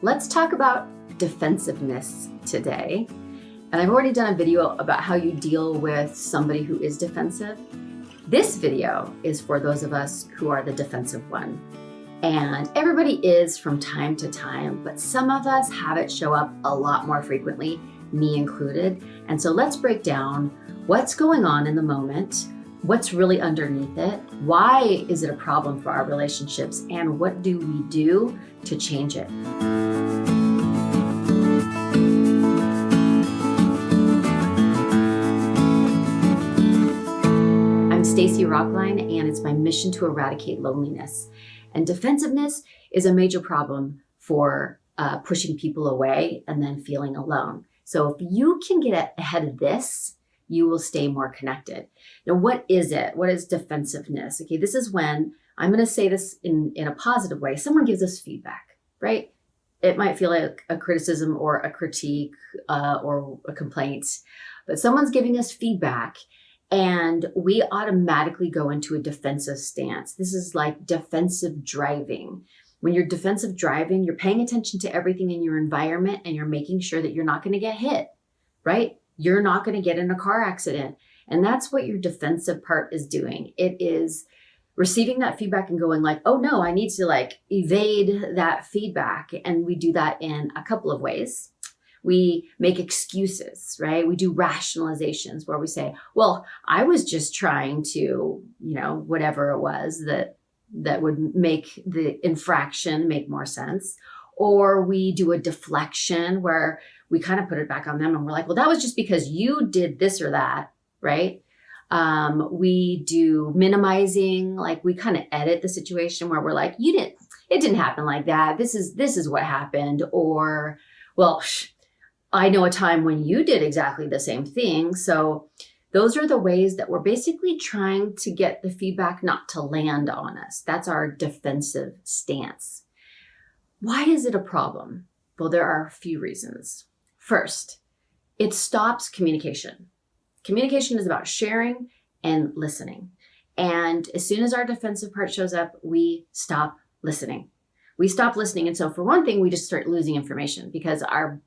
Let's talk about defensiveness today. And I've already done a video about how you deal with somebody who is defensive. This video is for those of us who are the defensive one. And everybody is from time to time, but some of us have it show up a lot more frequently, me included. And so let's break down what's going on in the moment, what's really underneath it, why is it a problem for our relationships, and what do we do to change it? I'm Stacy Rocklein, and it's my mission to eradicate loneliness. And defensiveness is a major problem for pushing people away and then feeling alone. So if you can get ahead of this, you will stay more connected. Now, what is it? What is defensiveness? Okay, this is when, I'm going to say this in a positive way, someone gives us feedback, right? It might feel like a criticism or a critique or a complaint, but someone's giving us feedback and we automatically go into a defensive stance. This is like defensive driving. When you're defensive driving, you're paying attention to everything in your environment and you're making sure that you're not going to get hit, right? You're not going to get in a car accident. And that's what your defensive part is doing. It is receiving that feedback and going like, oh no, I need to evade that feedback. And we do that in a couple of ways. We make excuses, right? We do rationalizations where we say, well, I was just trying to, whatever it was that would make the infraction make more sense. Or we do a deflection where we kind of put it back on them and we're like, well, that was just because you did this or that, right? We do minimizing, like we kind of edit the situation where we're like, it didn't happen like that. This is what happened. Or, well, I know a time when you did exactly the same thing. So those are the ways that we're basically trying to get the feedback not to land on us. That's our defensive stance. Why is it a problem? Well, there are a few reasons. First, it stops communication. Communication is about sharing and listening. And as soon as our defensive part shows up, we stop listening. We stop listening. And so for one thing, we just start losing information because our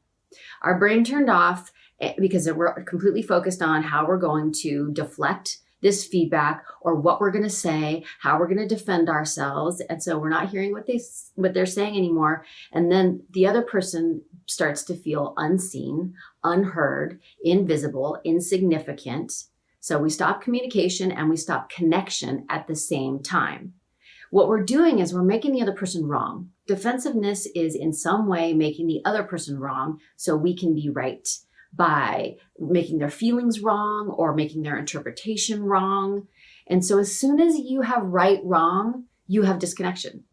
brain turned off because we're completely focused on how we're going to deflect this feedback or what we're going to say, how we're going to defend ourselves. And so we're not hearing what they're saying anymore. And then the other person starts to feel unseen, unheard, invisible, insignificant. So we stop communication and we stop connection at the same time. What we're doing is we're making the other person wrong. Defensiveness is in some way making the other person wrong so we can be right by making their feelings wrong or making their interpretation wrong. And so as soon as you have right, wrong, you have disconnection.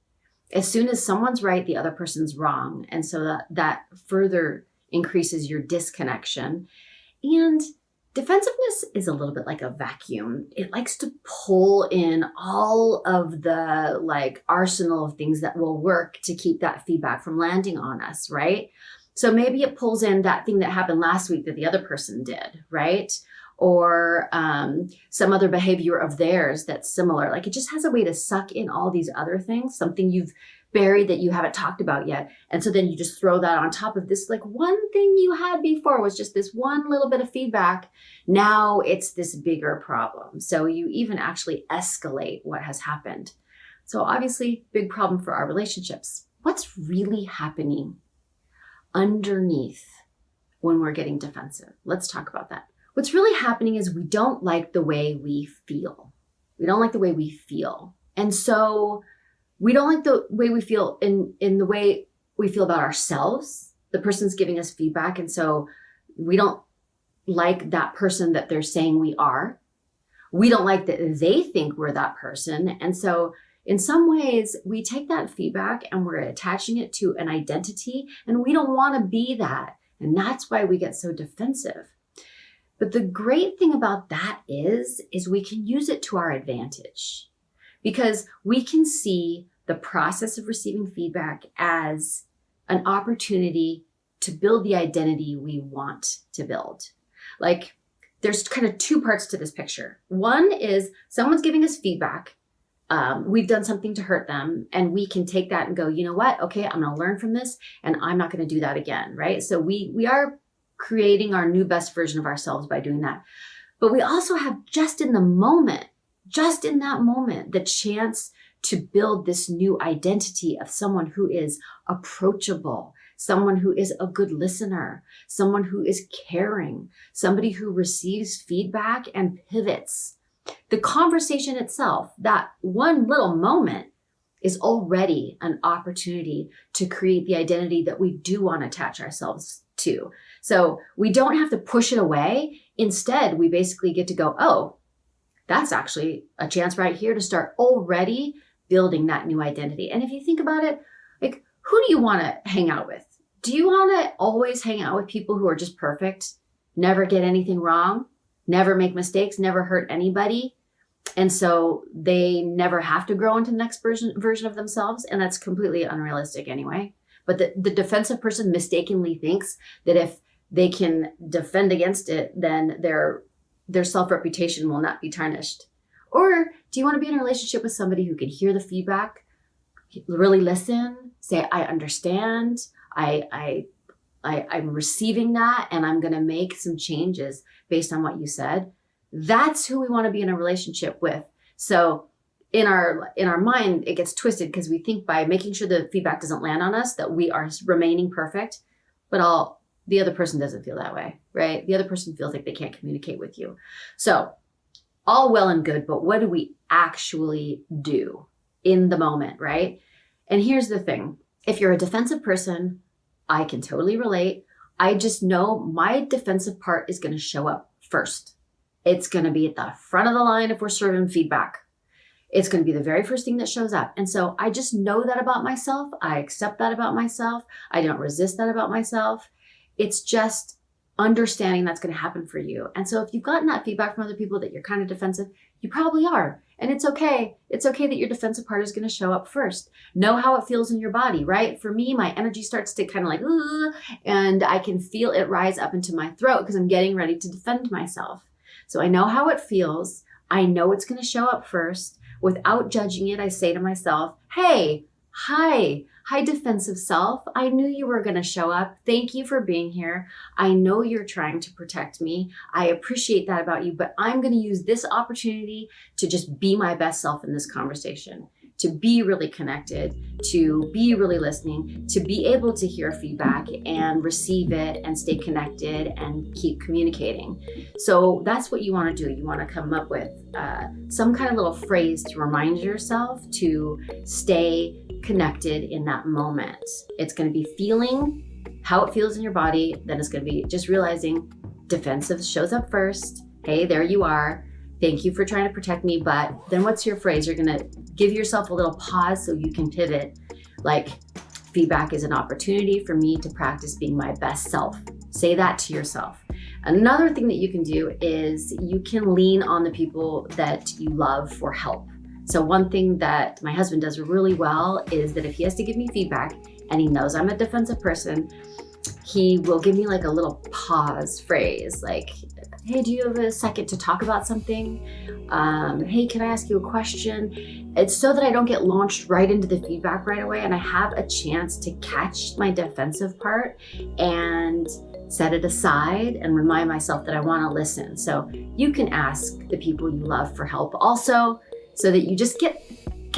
As soon as someone's right, the other person's wrong. And so that further increases your disconnection. And defensiveness is a little bit like a vacuum. It likes to pull in all of the arsenal of things that will work to keep that feedback from landing on us, right? So maybe it pulls in that thing that happened last week that the other person did, right? Or some other behavior of theirs that's similar. It just has a way to suck in all these other things, something you've buried that you haven't talked about yet. And so then you just throw that on top of this, one thing you had before was just this one little bit of feedback. Now it's this bigger problem. So you even actually escalate what has happened. So obviously, big problem for our relationships. What's really happening underneath when we're getting defensive? Let's talk about that. What's really happening is we don't like the way we feel. We don't like the way we feel. And so we don't like the way we feel in the way we feel about ourselves. The person's giving us feedback. And so we don't like that person that they're saying we are. We don't like that they think we're that person. And so in some ways, we take that feedback and we're attaching it to an identity, and we don't want to be that. And that's why we get so defensive. But the great thing about that is we can use it to our advantage because we can see the process of receiving feedback as an opportunity to build the identity we want to build. There's kind of two parts to this picture. One is someone's giving us feedback. we've done something to hurt them, and we can take that and go, you know what? Okay, I'm going to learn from this, and I'm not going to do that again, right? So we are creating our new best version of ourselves by doing that. But we also have just in that moment, the chance to build this new identity of someone who is approachable, someone who is a good listener, someone who is caring, somebody who receives feedback and pivots. The conversation itself, that one little moment, is already an opportunity to create the identity that we do want to attach ourselves to. So we don't have to push it away. Instead, we basically get to go, oh, that's actually a chance right here to start already building that new identity. And if you think about it, like, who do you want to hang out with? Do you want to always hang out with people who are just perfect, never get anything wrong, never make mistakes, never hurt anybody? And so they never have to grow into the next version of themselves. And that's completely unrealistic anyway. But the defensive person mistakenly thinks that if they can defend against it, then their self-reputation will not be tarnished. Or do you want to be in a relationship with somebody who can hear the feedback, really listen, say, I understand, I'm receiving that, and I'm going to make some changes based on what you said? That's who we want to be in a relationship with. So in our mind, it gets twisted because we think by making sure the feedback doesn't land on us that we are remaining perfect, but the other person doesn't feel that way, right? The other person feels like they can't communicate with you. So all well and good, but what do we actually do in the moment, right? And here's the thing. If you're a defensive person, I can totally relate. I just know my defensive part is going to show up first. It's going to be at the front of the line if we're serving feedback. It's going to be the very first thing that shows up. And so I just know that about myself. I accept that about myself. I don't resist that about myself. It's just understanding that's going to happen for you. And so if you've gotten that feedback from other people that you're kind of defensive, you probably are. And it's okay. It's okay that your defensive part is going to show up first. Know how it feels in your body, right? For me, my energy starts to kind of like, and I can feel it rise up into my throat because I'm getting ready to defend myself. So I know how it feels. I know it's going to show up first. Without judging it, I say to myself, hey, hi, defensive self. I knew you were going to show up. Thank you for being here. I know you're trying to protect me. I appreciate that about you, but I'm going to use this opportunity to just be my best self in this conversation, to be really connected, to be really listening, to be able to hear feedback and receive it and stay connected and keep communicating. So that's what you want to do. You want to come up with some kind of little phrase to remind yourself to stay connected in that moment. It's going to be feeling how it feels in your body. Then it's going to be just realizing defensive shows up first. Hey, there you are. Thank you for trying to protect me. But then what's your phrase? You're going to give yourself a little pause so you can pivot. Like, feedback is an opportunity for me to practice being my best self. Say that to yourself. Another thing that you can do is you can lean on the people that you love for help. So one thing that my husband does really well is that if he has to give me feedback and he knows I'm a defensive person, he will give me like a little pause phrase, like, hey, do you have a second to talk about something? Hey, can I ask you a question? It's so that I don't get launched right into the feedback right away and I have a chance to catch my defensive part and set it aside and remind myself that I want to listen. So you can ask the people you love for help also, so that you just get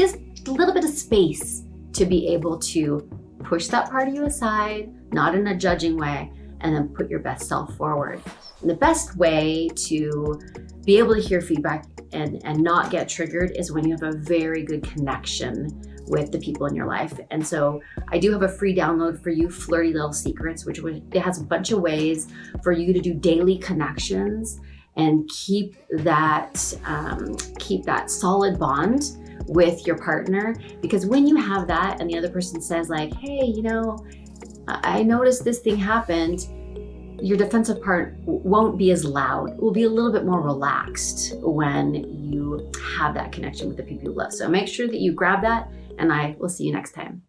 a little bit of space to be able to push that part of you aside, not in a judging way, and then put your best self forward. And the best way to be able to hear feedback and not get triggered is when you have a very good connection with the people in your life. And so I do have a free download for you, Flirty Little Secrets, which it has a bunch of ways for you to do daily connections and keep that solid bond with your partner. Because when you have that and the other person says like, hey, I noticed this thing happened, your defensive part won't be as loud. It will be a little bit more relaxed when you have that connection with the people you love. So make sure that you grab that, and I will see you next time.